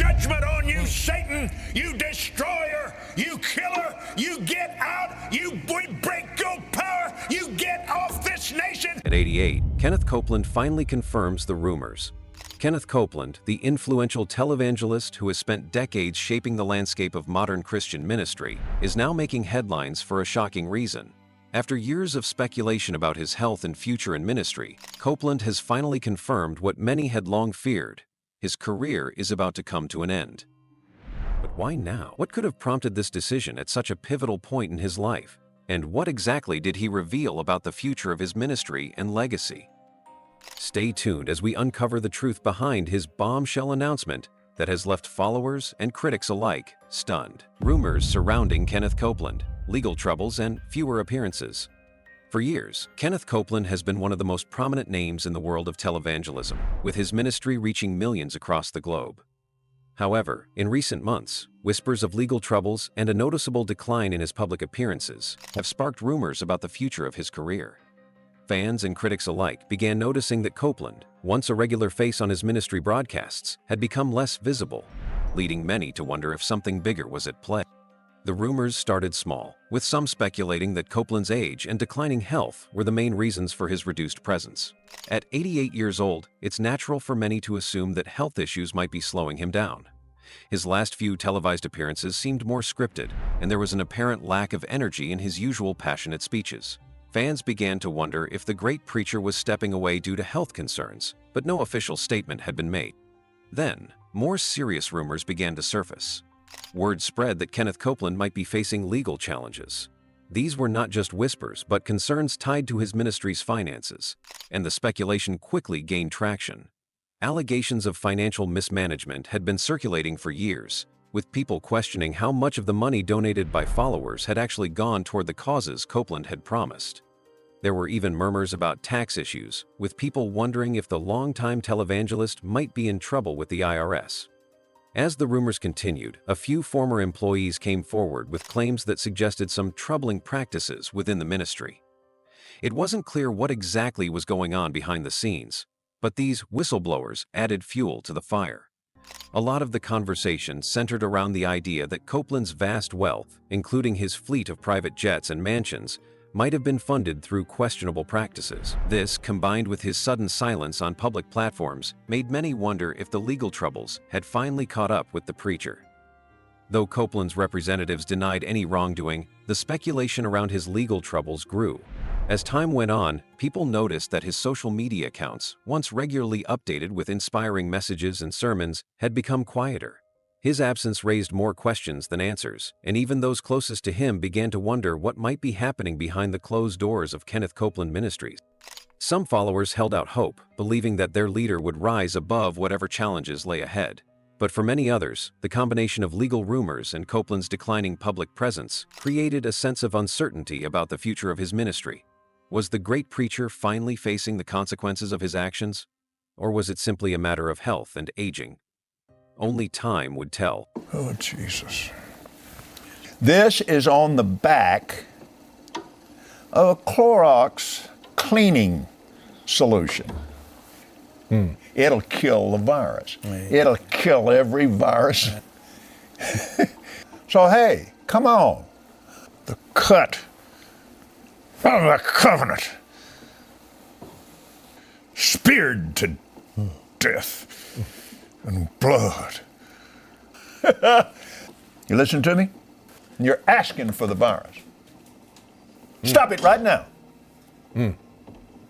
judgment on you, Satan, you destroyer, you killer, you get out, you break your power, you get off this nation. At 88, Kenneth Copeland finally confirms the rumors. Kenneth Copeland, the influential televangelist who has spent decades shaping the landscape of modern Christian ministry, is now making headlines for a shocking reason. After years of speculation about his health and future in ministry, Copeland has finally confirmed what many had long feared. His career is about to come to an end. But why now? What could have prompted this decision at such a pivotal point in his life? And what exactly did he reveal about the future of his ministry and legacy? Stay tuned as we uncover the truth behind his bombshell announcement that has left followers and critics alike stunned. Rumors surrounding Kenneth Copeland, legal troubles, and fewer appearances. For years, Kenneth Copeland has been one of the most prominent names in the world of televangelism, with his ministry reaching millions across the globe. However, in recent months, whispers of legal troubles and a noticeable decline in his public appearances have sparked rumors about the future of his career. Fans and critics alike began noticing that Copeland, once a regular face on his ministry broadcasts, had become less visible, leading many to wonder if something bigger was at play. The rumors started small, with some speculating that Copeland's age and declining health were the main reasons for his reduced presence. At 88 years old, it's natural for many to assume that health issues might be slowing him down. His last few televised appearances seemed more scripted, and there was an apparent lack of energy in his usual passionate speeches. Fans began to wonder if the great preacher was stepping away due to health concerns, but no official statement had been made. Then, more serious rumors began to surface. Word spread that Kenneth Copeland might be facing legal challenges. These were not just whispers, but concerns tied to his ministry's finances, and the speculation quickly gained traction. Allegations of financial mismanagement had been circulating for years, with people questioning how much of the money donated by followers had actually gone toward the causes Copeland had promised. There were even murmurs about tax issues, with people wondering if the longtime televangelist might be in trouble with the IRS. As the rumors continued, a few former employees came forward with claims that suggested some troubling practices within the ministry. It wasn't clear what exactly was going on behind the scenes, but these whistleblowers added fuel to the fire. A lot of the conversation centered around the idea that Copeland's vast wealth, including his fleet of private jets and mansions, might have been funded through questionable practices. This, combined with his sudden silence on public platforms, made many wonder if the legal troubles had finally caught up with the preacher. Though Copeland's representatives denied any wrongdoing, the speculation around his legal troubles grew. As time went on, people noticed that his social media accounts, once regularly updated with inspiring messages and sermons, had become quieter. His absence raised more questions than answers, and even those closest to him began to wonder what might be happening behind the closed doors of Kenneth Copeland Ministries. Some followers held out hope, believing that their leader would rise above whatever challenges lay ahead. But for many others, the combination of legal rumors and Copeland's declining public presence created a sense of uncertainty about the future of his ministry. Was the great preacher finally facing the consequences of his actions? Or was it simply a matter of health and aging? Only time would tell. Oh, Jesus. This is on the back of a Clorox cleaning solution. It'll kill the virus. It'll kill every virus. So, hey, come on. The cut of the covenant, speared to death and blood. You listen to me? You're asking for the virus. Stop it right now.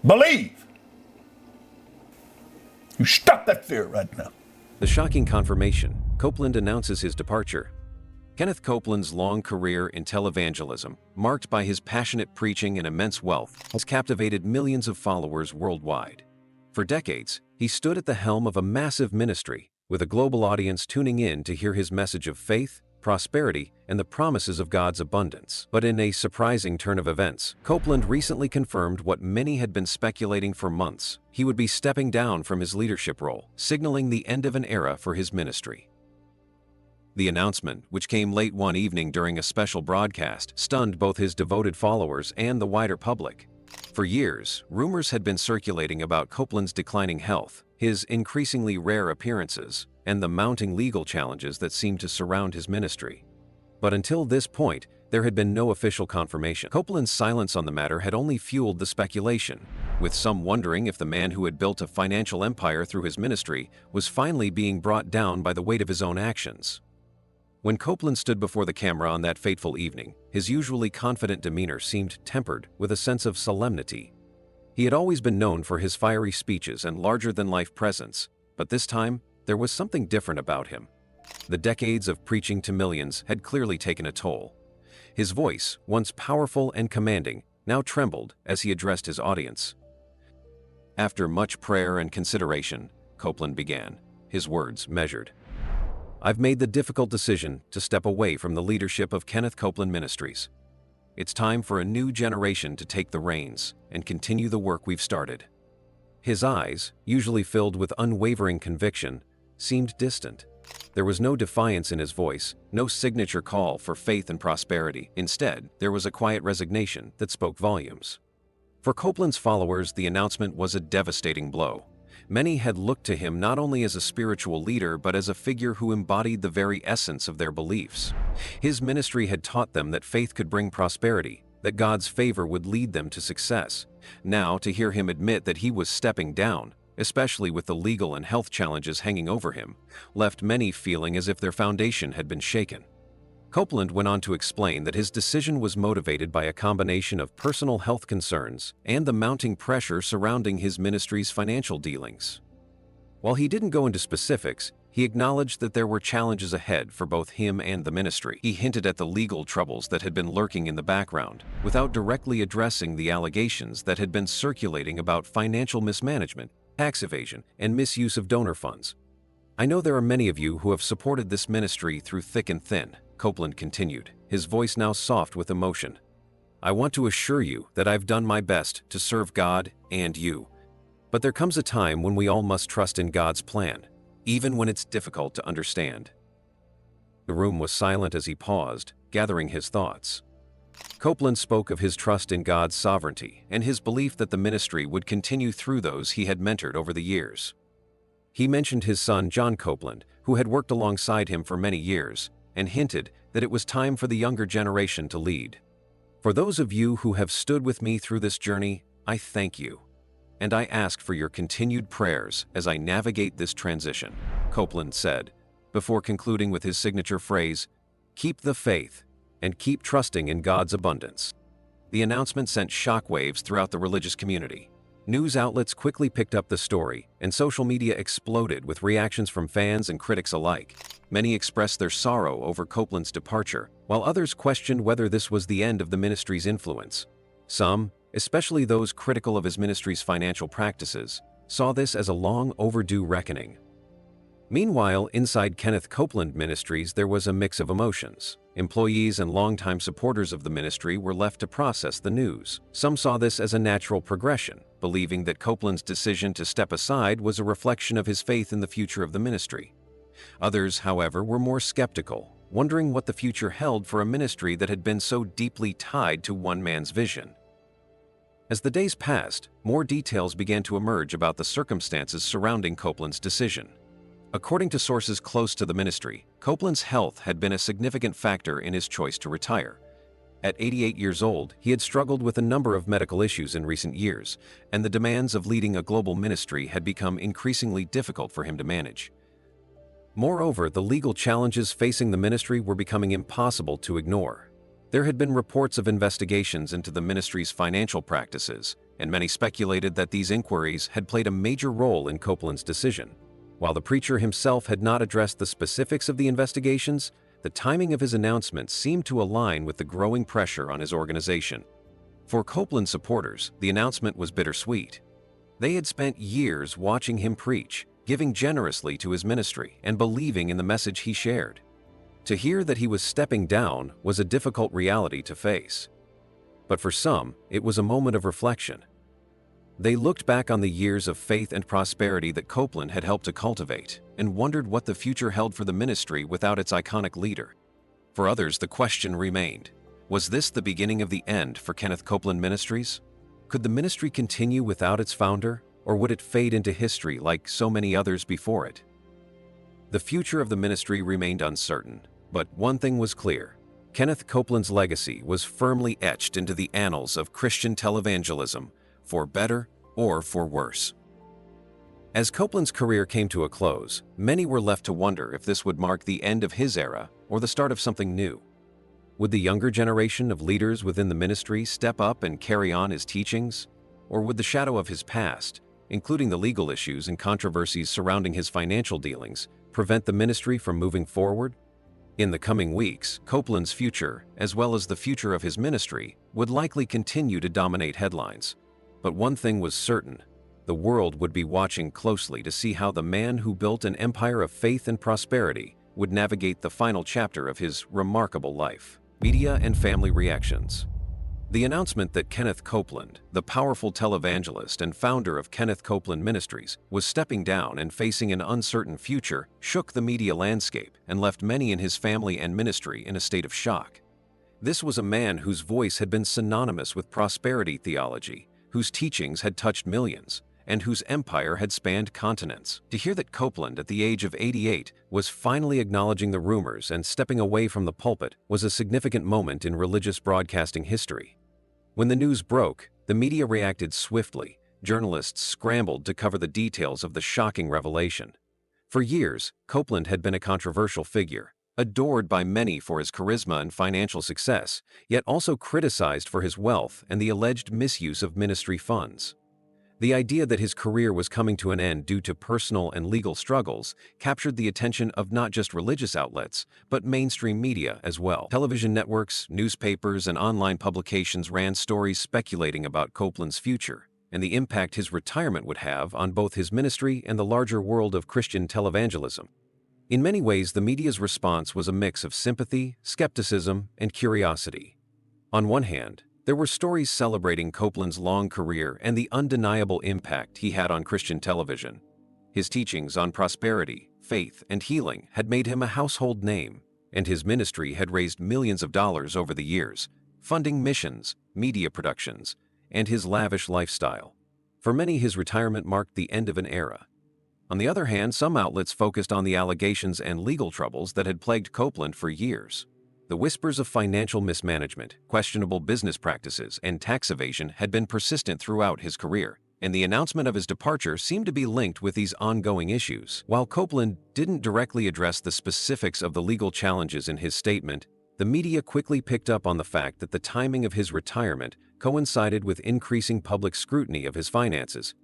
Believe. You stop that fear right now. The shocking confirmation, Copeland announces his departure. Kenneth Copeland's long career in televangelism, marked by his passionate preaching and immense wealth, has captivated millions of followers worldwide. For decades, he stood at the helm of a massive ministry, with a global audience tuning in to hear his message of faith, prosperity, and the promises of God's abundance. But in a surprising turn of events, Copeland recently confirmed what many had been speculating for months. He would be stepping down from his leadership role, signaling the end of an era for his ministry. The announcement, which came late one evening during a special broadcast, stunned both his devoted followers and the wider public. For years, rumors had been circulating about Copeland's declining health, his increasingly rare appearances, and the mounting legal challenges that seemed to surround his ministry. But until this point, there had been no official confirmation. Copeland's silence on the matter had only fueled the speculation, with some wondering if the man who had built a financial empire through his ministry was finally being brought down by the weight of his own actions. When Copeland stood before the camera on that fateful evening, his usually confident demeanor seemed tempered with a sense of solemnity. He had always been known for his fiery speeches and larger-than-life presence, but this time, there was something different about him. The decades of preaching to millions had clearly taken a toll. His voice, once powerful and commanding, now trembled as he addressed his audience. After much prayer and consideration, Copeland began, his words measured. "I've made the difficult decision to step away from the leadership of Kenneth Copeland Ministries. It's time for a new generation to take the reins and continue the work we've started." His eyes, usually filled with unwavering conviction, seemed distant. There was no defiance in his voice, no signature call for faith and prosperity. Instead, there was a quiet resignation that spoke volumes. For Copeland's followers, the announcement was a devastating blow. Many had looked to him not only as a spiritual leader but as a figure who embodied the very essence of their beliefs. His ministry had taught them that faith could bring prosperity, that God's favor would lead them to success. Now, to hear him admit that he was stepping down, especially with the legal and health challenges hanging over him, left many feeling as if their foundation had been shaken. Copeland went on to explain that his decision was motivated by a combination of personal health concerns and the mounting pressure surrounding his ministry's financial dealings. While he didn't go into specifics, he acknowledged that there were challenges ahead for both him and the ministry. He hinted at the legal troubles that had been lurking in the background, without directly addressing the allegations that had been circulating about financial mismanagement, tax evasion, and misuse of donor funds. "I know there are many of you who have supported this ministry through thick and thin," Copeland continued, his voice now soft with emotion. "I want to assure you that I've done my best to serve God and you. But there comes a time when we all must trust in God's plan, even when it's difficult to understand." The room was silent as he paused, gathering his thoughts. Copeland spoke of his trust in God's sovereignty and his belief that the ministry would continue through those he had mentored over the years. He mentioned his son, John Copeland, who had worked alongside him for many years, and hinted that it was time for the younger generation to lead. "For those of you who have stood with me through this journey, I thank you. And I ask for your continued prayers as I navigate this transition," Copeland said, before concluding with his signature phrase, "Keep the faith and keep trusting in God's abundance." The announcement sent shockwaves throughout the religious community. News outlets quickly picked up the story, and social media exploded with reactions from fans and critics alike. Many expressed their sorrow over Copeland's departure, while others questioned whether this was the end of the ministry's influence. Some, especially those critical of his ministry's financial practices, saw this as a long overdue reckoning. Meanwhile, inside Kenneth Copeland Ministries, there was a mix of emotions. Employees and longtime supporters of the ministry were left to process the news. Some saw this as a natural progression, believing that Copeland's decision to step aside was a reflection of his faith in the future of the ministry. Others, however, were more skeptical, wondering what the future held for a ministry that had been so deeply tied to one man's vision. As the days passed, more details began to emerge about the circumstances surrounding Copeland's decision. According to sources close to the ministry, Copeland's health had been a significant factor in his choice to retire. At 88 years old, he had struggled with a number of medical issues in recent years, and the demands of leading a global ministry had become increasingly difficult for him to manage. Moreover, the legal challenges facing the ministry were becoming impossible to ignore. There had been reports of investigations into the ministry's financial practices, and many speculated that these inquiries had played a major role in Copeland's decision. While the preacher himself had not addressed the specifics of the investigations, the timing of his announcement seemed to align with the growing pressure on his organization. For Copeland supporters, the announcement was bittersweet. They had spent years watching him preach, giving generously to his ministry, and believing in the message he shared. To hear that he was stepping down was a difficult reality to face. But for some, it was a moment of reflection. They looked back on the years of faith and prosperity that Copeland had helped to cultivate, and wondered what the future held for the ministry without its iconic leader. For others, the question remained, was this the beginning of the end for Kenneth Copeland Ministries? Could the ministry continue without its founder? or would it fade into history like so many others before it? The future of the ministry remained uncertain, but one thing was clear. Kenneth Copeland's legacy was firmly etched into the annals of Christian televangelism, for better or for worse. As Copeland's career came to a close, many were left to wonder if this would mark the end of his era or the start of something new. Would the younger generation of leaders within the ministry step up and carry on his teachings? Or would the shadow of his past, including the legal issues and controversies surrounding his financial dealings, prevent the ministry from moving forward? In the coming weeks, Copeland's future, as well as the future of his ministry, would likely continue to dominate headlines. But one thing was certain: the world would be watching closely to see how the man who built an empire of faith and prosperity would navigate the final chapter of his remarkable life. Media and family reactions. The announcement that Kenneth Copeland, the powerful televangelist and founder of Kenneth Copeland Ministries, was stepping down and facing an uncertain future shook the media landscape and left many in his family and ministry in a state of shock. This was a man whose voice had been synonymous with prosperity theology, whose teachings had touched millions, and whose empire had spanned continents. To hear that Copeland, at the age of 88, was finally acknowledging the rumors and stepping away from the pulpit was a significant moment in religious broadcasting history. When the news broke, the media reacted swiftly. Journalists scrambled to cover the details of the shocking revelation. For years, Copeland had been a controversial figure, adored by many for his charisma and financial success, yet also criticized for his wealth and the alleged misuse of ministry funds. The idea that his career was coming to an end due to personal and legal struggles captured the attention of not just religious outlets, but mainstream media as well. Television networks, newspapers, and online publications ran stories speculating about Copeland's future and the impact his retirement would have on both his ministry and the larger world of Christian televangelism. In many ways, the media's response was a mix of sympathy, skepticism, and curiosity. On one hand, there were stories celebrating Copeland's long career and the undeniable impact he had on Christian television. His teachings on prosperity, faith, and healing had made him a household name, and his ministry had raised millions of dollars over the years, funding missions, media productions, and his lavish lifestyle. For many, his retirement marked the end of an era. On the other hand, some outlets focused on the allegations and legal troubles that had plagued Copeland for years. The whispers of financial mismanagement, questionable business practices, and tax evasion had been persistent throughout his career, and the announcement of his departure seemed to be linked with these ongoing issues. While Copeland didn't directly address the specifics of the legal challenges in his statement, the media quickly picked up on the fact that the timing of his retirement coincided with increasing public scrutiny of his finances.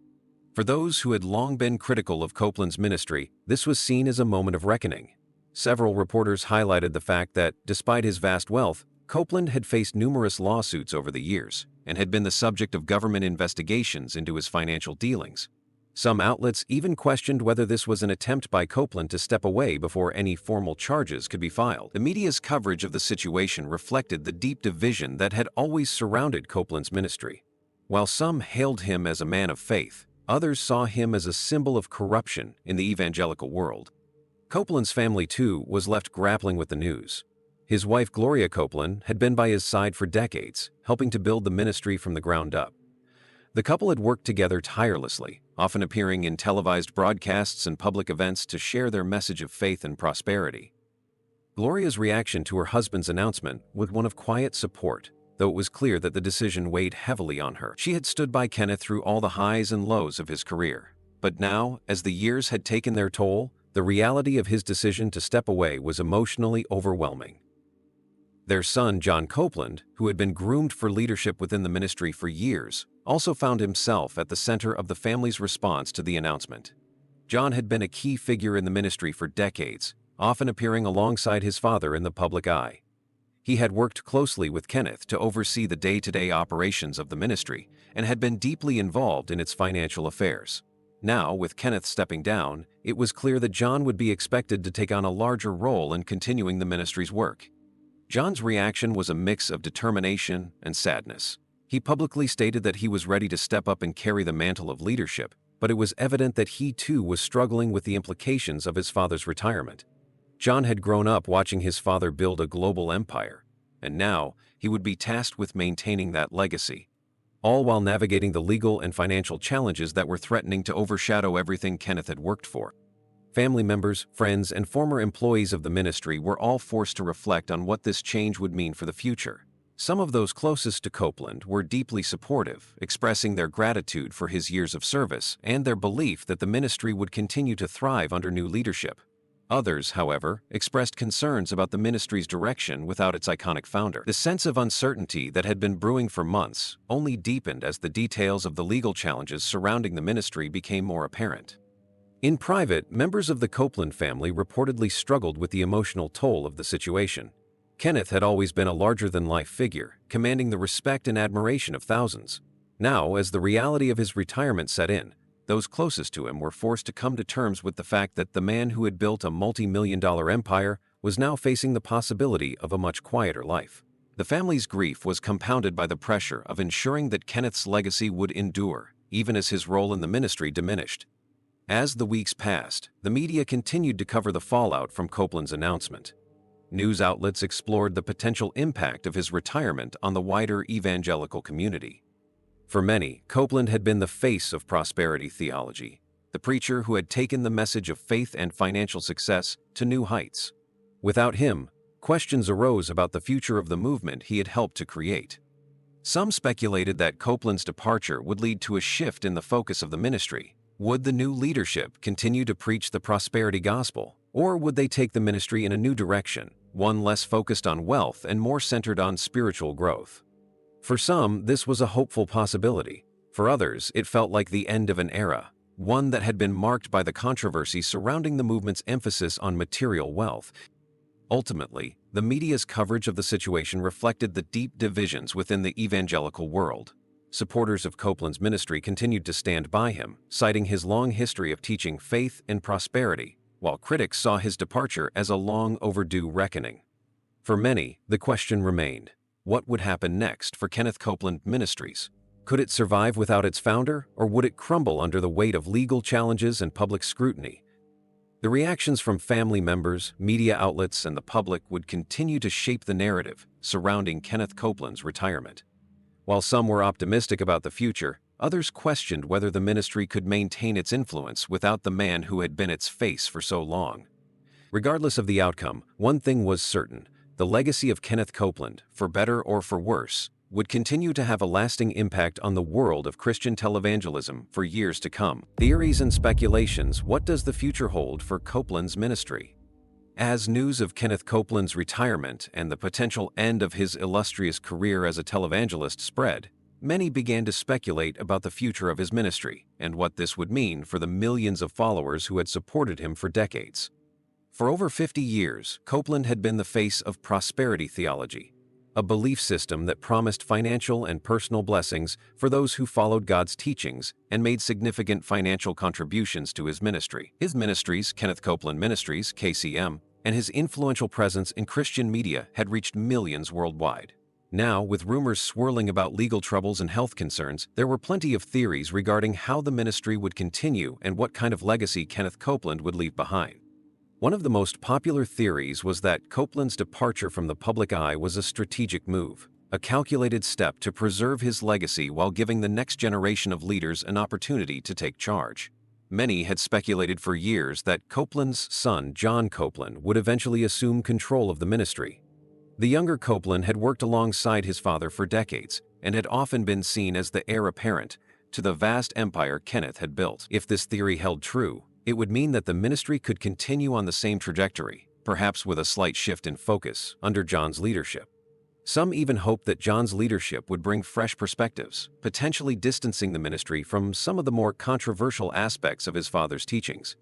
For those who had long been critical of Copeland's ministry, this was seen as a moment of reckoning. Several reporters highlighted the fact that, despite his vast wealth, Copeland had faced numerous lawsuits over the years and had been the subject of government investigations into his financial dealings. Some outlets even questioned whether this was an attempt by Copeland to step away before any formal charges could be filed. The media's coverage of the situation reflected the deep division that had always surrounded Copeland's ministry. While some hailed him as a man of faith, others saw him as a symbol of corruption in the evangelical world. Copeland's family, too, was left grappling with the news. His wife, Gloria Copeland, had been by his side for decades, helping to build the ministry from the ground up. The couple had worked together tirelessly, often appearing in televised broadcasts and public events to share their message of faith and prosperity. Gloria's reaction to her husband's announcement was one of quiet support, though it was clear that the decision weighed heavily on her. She had stood by Kenneth through all the highs and lows of his career. But now, as the years had taken their toll, the reality of his decision to step away was emotionally overwhelming. Their son, John Copeland, who had been groomed for leadership within the ministry for years, also found himself at the center of the family's response to the announcement. John had been a key figure in the ministry for decades, often appearing alongside his father in the public eye. He had worked closely with Kenneth to oversee the day-to-day operations of the ministry and had been deeply involved in its financial affairs. Now, with Kenneth stepping down, it was clear that John would be expected to take on a larger role in continuing the ministry's work. John's reaction was a mix of determination and sadness. He publicly stated that he was ready to step up and carry the mantle of leadership, but it was evident that he too was struggling with the implications of his father's retirement. John had grown up watching his father build a global empire, and now he would be tasked with maintaining that legacy. all while navigating the legal and financial challenges that were threatening to overshadow everything Kenneth had worked for. Family members, friends, and former employees of the ministry were all forced to reflect on what this change would mean for the future. Some of those closest to Copeland were deeply supportive, expressing their gratitude for his years of service and their belief that the ministry would continue to thrive under new leadership. Others, however, expressed concerns about the ministry's direction without its iconic founder. The sense of uncertainty that had been brewing for months only deepened as the details of the legal challenges surrounding the ministry became more apparent. In private, members of the Copeland family reportedly struggled with the emotional toll of the situation. Kenneth had always been a larger-than-life figure, commanding the respect and admiration of thousands. Now, as the reality of his retirement set in, those closest to him were forced to come to terms with the fact that the man who had built a multi-million-dollar empire was now facing the possibility of a much quieter life. The family's grief was compounded by the pressure of ensuring that Kenneth's legacy would endure, even as his role in the ministry diminished. As the weeks passed, the media continued to cover the fallout from Copeland's announcement. News outlets explored the potential impact of his retirement on the wider evangelical community. For many, Copeland had been the face of prosperity theology, the preacher who had taken the message of faith and financial success to new heights. Without him, questions arose about the future of the movement he had helped to create. Some speculated that Copeland's departure would lead to a shift in the focus of the ministry. Would the new leadership continue to preach the prosperity gospel, or would they take the ministry in a new direction, one less focused on wealth and more centered on spiritual growth? For some, this was a hopeful possibility. For others, it felt like the end of an era, one that had been marked by the controversy surrounding the movement's emphasis on material wealth. Ultimately, the media's coverage of the situation reflected the deep divisions within the evangelical world. Supporters of Copeland's ministry continued to stand by him, citing his long history of teaching faith and prosperity, while critics saw his departure as a long overdue reckoning. For many, the question remained: what would happen next for Kenneth Copeland Ministries? Could it survive without its founder, or would it crumble under the weight of legal challenges and public scrutiny? The reactions from family members, media outlets, and the public would continue to shape the narrative surrounding Kenneth Copeland's retirement. While some were optimistic about the future, others questioned whether the ministry could maintain its influence without the man who had been its face for so long. Regardless of the outcome, one thing was certain: the legacy of Kenneth Copeland, for better or for worse, would continue to have a lasting impact on the world of Christian televangelism for years to come. Theories and speculations: what does the future hold for Copeland's ministry? As news of Kenneth Copeland's retirement and the potential end of his illustrious career as a televangelist spread, many began to speculate about the future of his ministry and what this would mean for the millions of followers who had supported him for decades. For over 50 years, Copeland had been the face of prosperity theology, a belief system that promised financial and personal blessings for those who followed God's teachings and made significant financial contributions to his ministry. His ministries, Kenneth Copeland Ministries, KCM, and his influential presence in Christian media had reached millions worldwide. Now, with rumors swirling about legal troubles and health concerns, there were plenty of theories regarding how the ministry would continue and what kind of legacy Kenneth Copeland would leave behind. One of the most popular theories was that Copeland's departure from the public eye was a strategic move, a calculated step to preserve his legacy while giving the next generation of leaders an opportunity to take charge. Many had speculated for years that Copeland's son, John Copeland, would eventually assume control of the ministry. The younger Copeland had worked alongside his father for decades and had often been seen as the heir apparent to the vast empire Kenneth had built. If this theory held true, it would mean that the ministry could continue on the same trajectory, perhaps with a slight shift in focus, under John's leadership. Some even hoped that John's leadership would bring fresh perspectives, potentially distancing the ministry from some of the more controversial aspects of his father's teachings.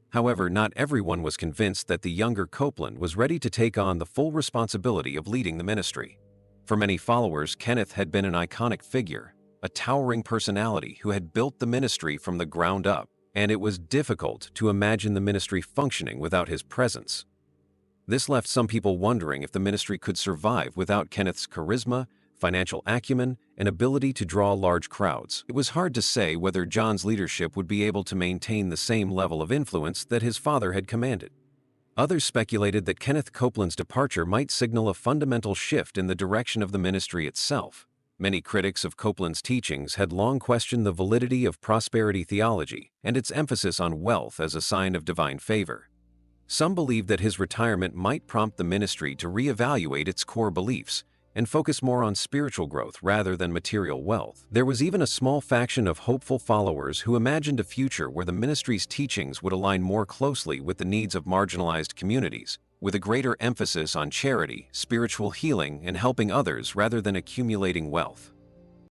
However, not everyone was convinced that the younger Copeland was ready to take on the full responsibility of leading the ministry. For many followers, Kenneth had been an iconic figure, a towering personality who had built the ministry from the ground up, and it was difficult to imagine the ministry functioning without his presence. This left some people wondering if the ministry could survive without Kenneth's charisma, financial acumen, and ability to draw large crowds. It was hard to say whether John's leadership would be able to maintain the same level of influence that his father had commanded. Others speculated that Kenneth Copeland's departure might signal a fundamental shift in the direction of the ministry itself. Many critics of Copeland's teachings had long questioned the validity of prosperity theology and its emphasis on wealth as a sign of divine favor. Some believed that his retirement might prompt the ministry to reevaluate its core beliefs and focus more on spiritual growth rather than material wealth. There was even a small faction of hopeful followers who imagined a future where the ministry's teachings would align more closely with the needs of marginalized communities, with a greater emphasis on charity, spiritual healing, and helping others rather than accumulating wealth.